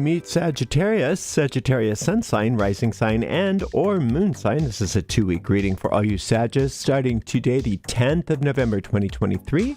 meet Sagittarius, Sagittarius sun sign, rising sign, and or moon sign. This is a 2-week reading for all you Sagittarius, starting today, the 10th of November, 2023.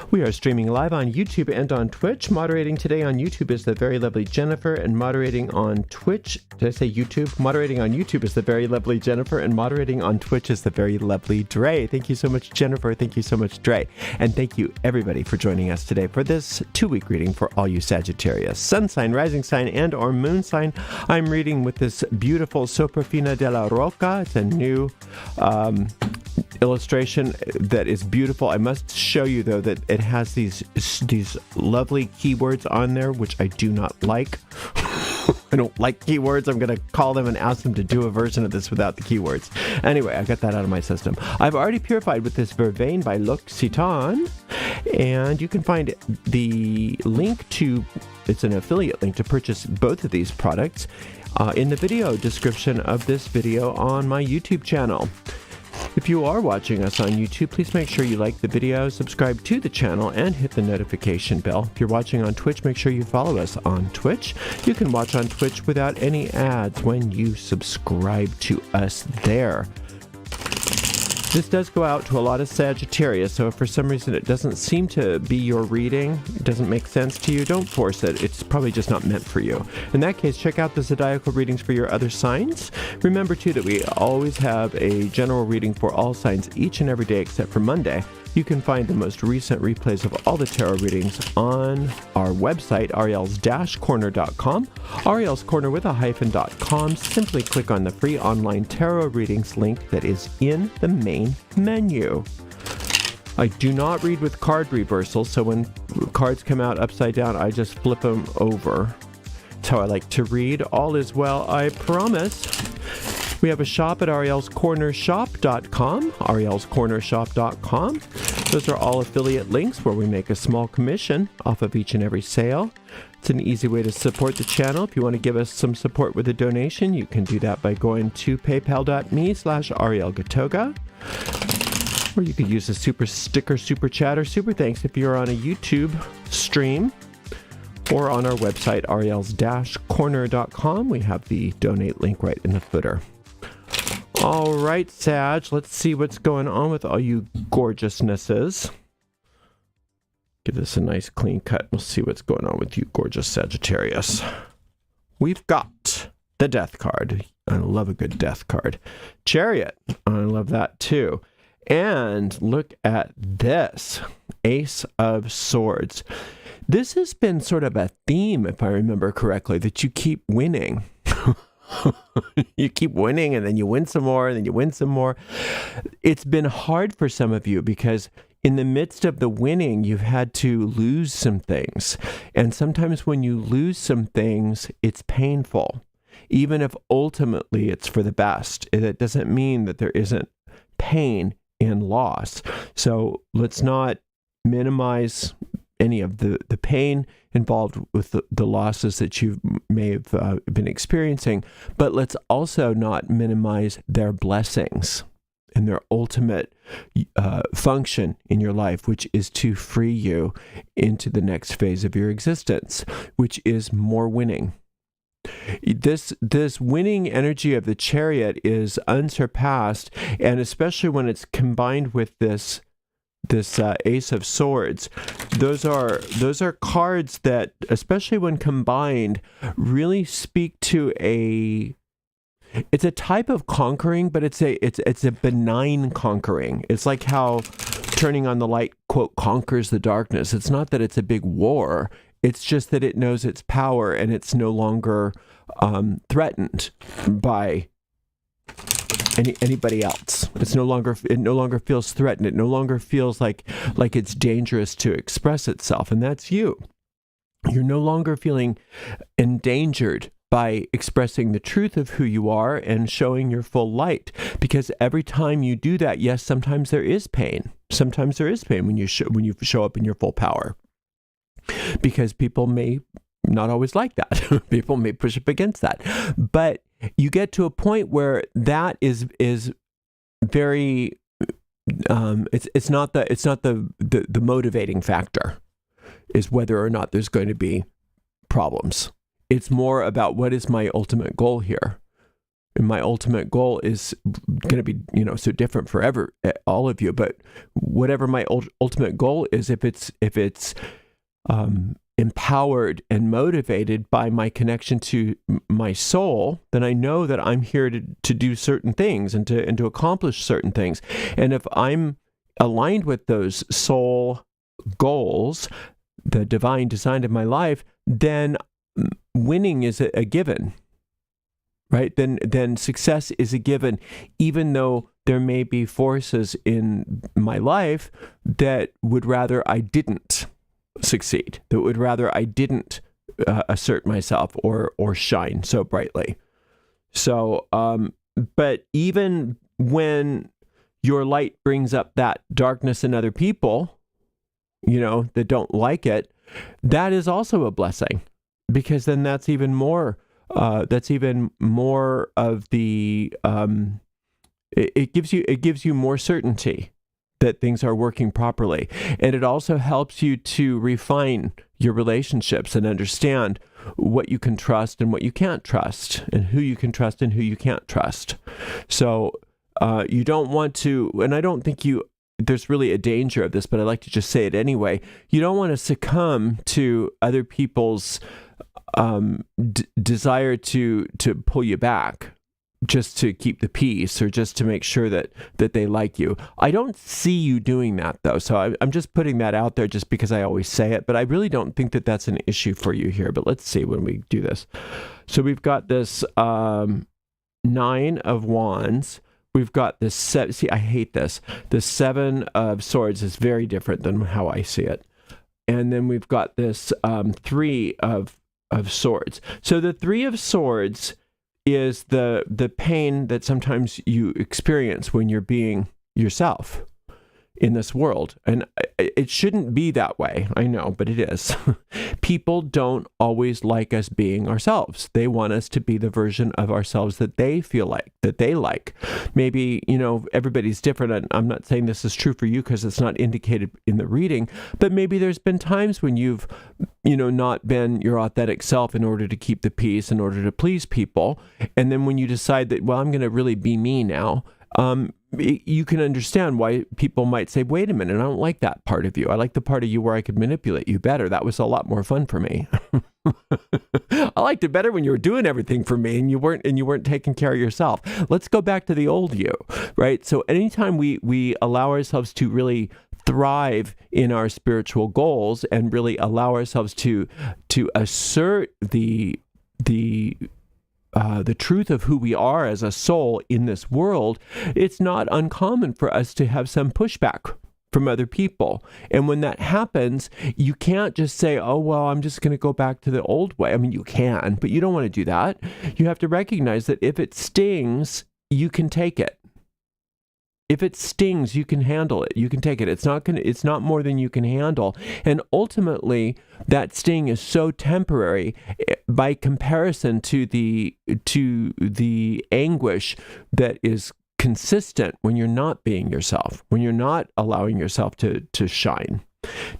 We are streaming live on YouTube and on Twitch. Moderating today on YouTube is the very lovely Jennifer, and moderating on Twitch, did I say YouTube? Moderating on YouTube is the very lovely Jennifer, and moderating on Twitch is the very lovely Dre. Thank you so much, Jennifer. Thank you so much, Dre. And thank you, everybody, for joining us today for this 2-week reading for all you Sagittarius. Sun sign, rising sign, and or moon sign. I'm reading with this beautiful Soprafina de la Roca. It's a new illustration that is beautiful. I must show you, though, that it has these lovely keywords on there, which I do not like. I don't like keywords. I'm going to call them and ask them to do a version of this without the keywords. Anyway, I got that out of my system. I've already purified with this Vervain by L'Occitane, and you can find the link to, it's an affiliate link to purchase both of these products in the video description of this video on my YouTube channel. If you are watching us on YouTube, please make sure you like the video, subscribe to the channel, and hit the notification bell. If you're watching on Twitch, make sure you follow us on Twitch. You can watch on Twitch without any ads when you subscribe to us there. This does go out to a lot of Sagittarius, so if for some reason it doesn't seem to be your reading, it doesn't make sense to you, don't force it. It's probably just not meant for you. In that case, check out the zodiacal readings for your other signs. Remember, too, that we always have a general reading for all signs each and every day except for Monday. You can find the most recent replays of all the tarot readings on our website, ariels-corner.com. Ariel's Corner with a hyphen.com. Simply click on the free online tarot readings link that is in the main menu. I do not read with card reversals, so when cards come out upside down, I just flip them over. That's how I like to read. All is well, I promise. We have a shop at arielscornershop.com, arielscornershop.com. Those are all affiliate links where we make a small commission off of each and every sale. It's an easy way to support the channel. If you want to give us some support with a donation, you can do that by going to paypal.me/arielgatoga. Or you could use a super sticker, super chat, or super thanks if you're on a YouTube stream. Or on our website, ariels-corner.com. We have the donate link right in the footer. All right, Sag, let's see what's going on with all you gorgeousnesses. Give this a nice clean cut. We'll see what's going on with you gorgeous Sagittarius. We've got the Death card. I love a good Death card. Chariot. I love that too. And look at this. Ace of Swords. This has been sort of a theme, if I remember correctly, that you keep winning. You keep winning, and then you win some more, and then you win some more. It's been hard for some of you because in the midst of the winning, you've had to lose some things. And sometimes when you lose some things, it's painful, even if ultimately it's for the best. It doesn't mean that there isn't pain in loss. So let's not minimize any of the pain involved with the losses that you may have been experiencing, but let's also not minimize their blessings and their ultimate function in your life, which is to free you into the next phase of your existence, which is more winning. This winning energy of the Chariot is unsurpassed, and especially when it's combined with this Ace of Swords. Those are cards that, especially when combined, really speak to it's a type of conquering, but it's a benign conquering. It's like how turning on the light, quote, conquers the darkness. It's not that it's a big war. It's just that it knows its power, and it's no longer threatened by anybody else. It no longer feels threatened. It no longer feels like it's dangerous to express itself, and that's you. You're no longer feeling endangered by expressing the truth of who you are and showing your full light, because every time you do that, yes, sometimes there is pain. Sometimes there is pain when you show up in your full power, because people may not always like that. People may push up against that, but you get to a point where that is very it's not the motivating factor, is whether or not there's going to be problems it's more about what is my ultimate goal here. And my ultimate goal is going to be, so different for all of you. But whatever my ultimate goal is, if it's empowered and motivated by my connection to my soul, then I know that I'm here to do certain things and to accomplish certain things. And if I'm aligned with those soul goals, the divine design of my life, then winning is a given. Right? Then success is a given, even though there may be forces in my life that would rather I didn't succeed, that would rather I didn't assert myself or shine so brightly. So, but even when your light brings up that darkness in other people, that don't like it, that is also a blessing, because then that's even more of the it gives you more certainty that things are working properly. And it also helps you to refine your relationships and understand what you can trust and what you can't trust, and who you can trust and who you can't trust. So you don't want to, and I don't think there's really a danger of this, but I like to just say it anyway. You don't want to succumb to other people's desire to pull you back just to keep the peace, or just to make sure that they like you. I don't see you doing that, though, so I'm just putting that out there just because I always say it, but I really don't think that that's an issue for you here. But let's see when we do this. So we've got this 9 of Wands. We've got this see, I hate this. The 7 of Swords is very different than how I see it. And then we've got this 3 of Swords. So the 3 of Swords is the pain that sometimes you experience when you're being yourself in this world. And it shouldn't be that way, I know, but it is. People don't always like us being ourselves. They want us to be the version of ourselves that they feel like, that they like. Maybe, everybody's different. And I'm not saying this is true for you because it's not indicated in the reading, but maybe there's been times when you've, not been your authentic self in order to keep the peace, in order to please people. And then when you decide that, well, I'm going to really be me now, you can understand why people might say, wait a minute, I don't like that part of you. I like the part of you where I could manipulate you better. That was a lot more fun for me. I liked it better when you were doing everything for me and you weren't taking care of yourself. Let's go back to the old you, right? So anytime we allow ourselves to really thrive in our spiritual goals and really allow ourselves to assert the truth of who we are as a soul in this world, it's not uncommon for us to have some pushback from other people. And when that happens, you can't just say, oh, well, I'm just going to go back to the old way. I mean, you can, but you don't want to do that. You have to recognize that if it stings, you can take it. If it stings, you can handle it. You can take it. It's not more than you can handle. And ultimately, that sting is so temporary by comparison to the anguish that is consistent when you're not being yourself, when you're not allowing yourself to shine.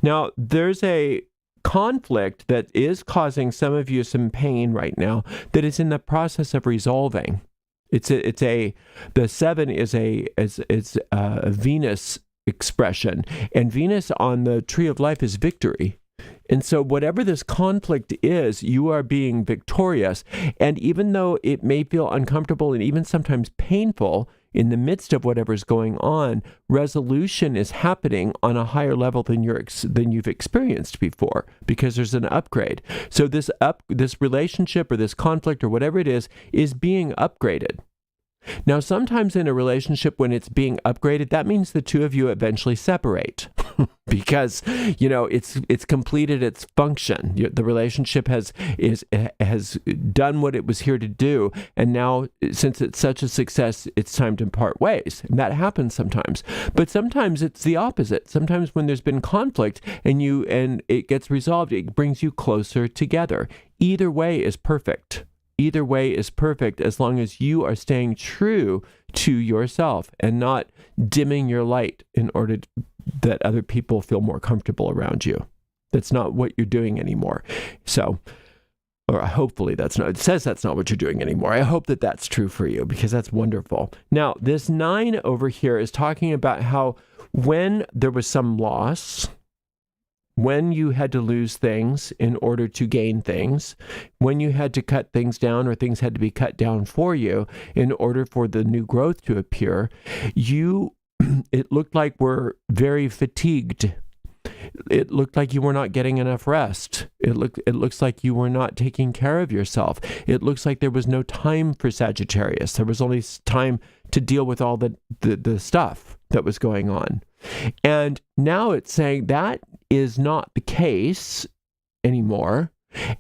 Now, there's a conflict that is causing some of you some pain right now that is in the process of resolving. The 7 is a Venus expression, and Venus on the tree of life is victory. And so whatever this conflict is, you are being victorious. And even though it may feel uncomfortable and even sometimes painful in the midst of whatever's going on, resolution is happening on a higher level than you've experienced before, because there's an upgrade. So this relationship or this conflict or whatever it is being upgraded. Now, sometimes in a relationship, when it's being upgraded, that means the two of you eventually separate because, it's completed its function. The relationship has done what it was here to do. And now, since it's such a success, it's time to part ways. And that happens sometimes. But sometimes it's the opposite. Sometimes when there's been conflict and it gets resolved, it brings you closer together. Either way is perfect. Either way is perfect as long as you are staying true to yourself and not dimming your light in order that other people feel more comfortable around you. That's not what you're doing anymore. So or hopefully that's not, it says that's not what you're doing anymore. I hope that that's true for you, because that's wonderful. Now, this 9 over here is talking about how when there was some loss, when you had to lose things in order to gain things, when you had to cut things down or things had to be cut down for you in order for the new growth to appear, it looked like were very fatigued. It looked like you were not getting enough rest. It looks like you were not taking care of yourself. It looks like there was no time for Sagittarius. There was only time to deal with all the stuff that was going on. And now it's saying that is not the case anymore.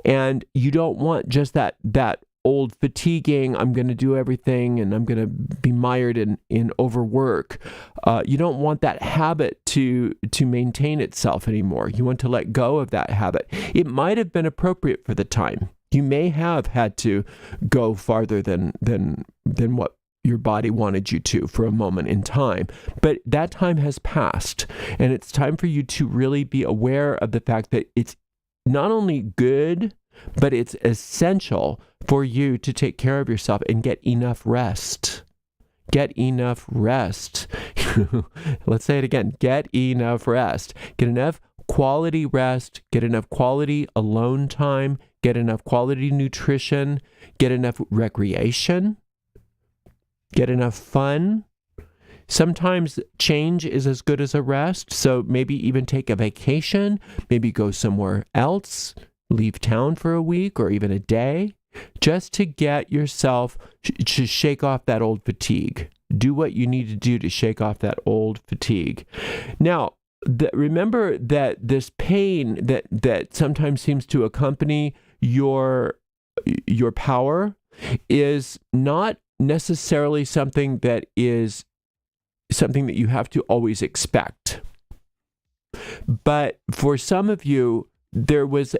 And you don't want just that old fatiguing, I'm going to do everything and I'm going to be mired in overwork. You don't want that habit to maintain itself anymore. You want to let go of that habit. It might have been appropriate for the time. You may have had to go farther than what your body wanted you to for a moment in time. But that time has passed, and it's time for you to really be aware of the fact that it's not only good, but it's essential for you to take care of yourself and get enough rest. Get enough rest. Let's say it again. Get enough rest. Get enough quality rest. Get enough quality alone time. Get enough quality nutrition. Get enough recreation. Get enough fun. Sometimes change is as good as a rest. So maybe even take a vacation. Maybe go somewhere else. Leave town for a week or even a day, just to get yourself to shake off that old fatigue. Do what you need to do to shake off that old fatigue. Now, remember that this pain that sometimes seems to accompany your power is not necessarily something that you have to always expect. But for some of you, there's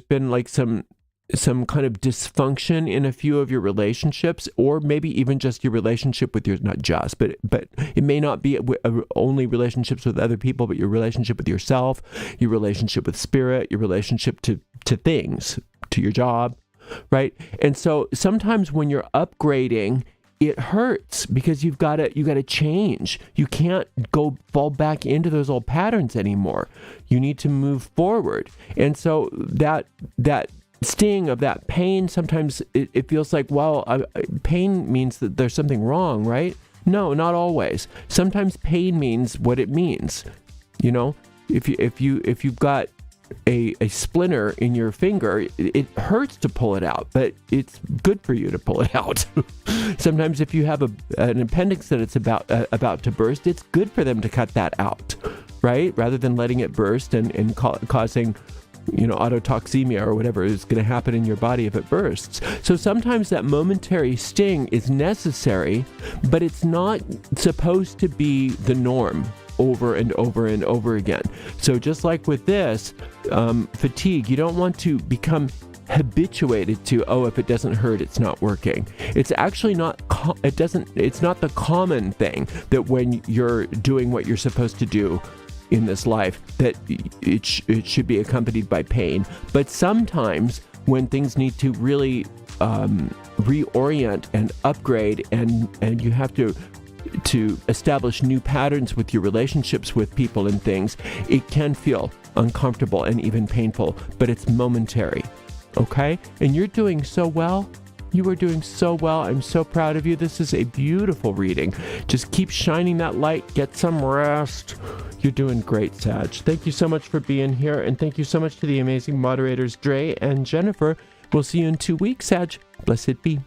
been like some kind of dysfunction in a few of your relationships, or maybe even just your relationship with but it may not be only relationships with other people, but your relationship with yourself, your relationship with spirit, your relationship to things, to your job, right? And so sometimes when you're upgrading, it hurts because you've got to change. You can't fall back into those old patterns anymore. You need to move forward. And so that sting of that pain, sometimes it feels like, well, pain means that there's something wrong, right? No, not always. Sometimes pain means what it means. You know, if you've got a splinter in your finger, it hurts to pull it out, but it's good for you to pull it out. Sometimes if you have an appendix that it's about to burst, it's good for them to cut that out, right? Rather than letting it burst and causing, autotoxemia or whatever is going to happen in your body if it bursts. So sometimes that momentary sting is necessary, but it's not supposed to be the norm over and over and over again. So just like with this fatigue, you don't want to become habituated to, if it doesn't hurt, it's not working. It's actually not, it's not the common thing that when you're doing what you're supposed to do in this life, that it should be accompanied by pain. But sometimes when things need to really reorient and upgrade, and you have to establish new patterns with your relationships with people and things, it can feel uncomfortable and even painful, but it's momentary. Okay? And you're doing so well. You are doing so well. I'm so proud of you. This is a beautiful reading. Just keep shining that light. Get some rest. You're doing great, Sag. Thank you so much for being here. And thank you so much to the amazing moderators, Dre and Jennifer. We'll see you in 2 weeks, Sag. Blessed be.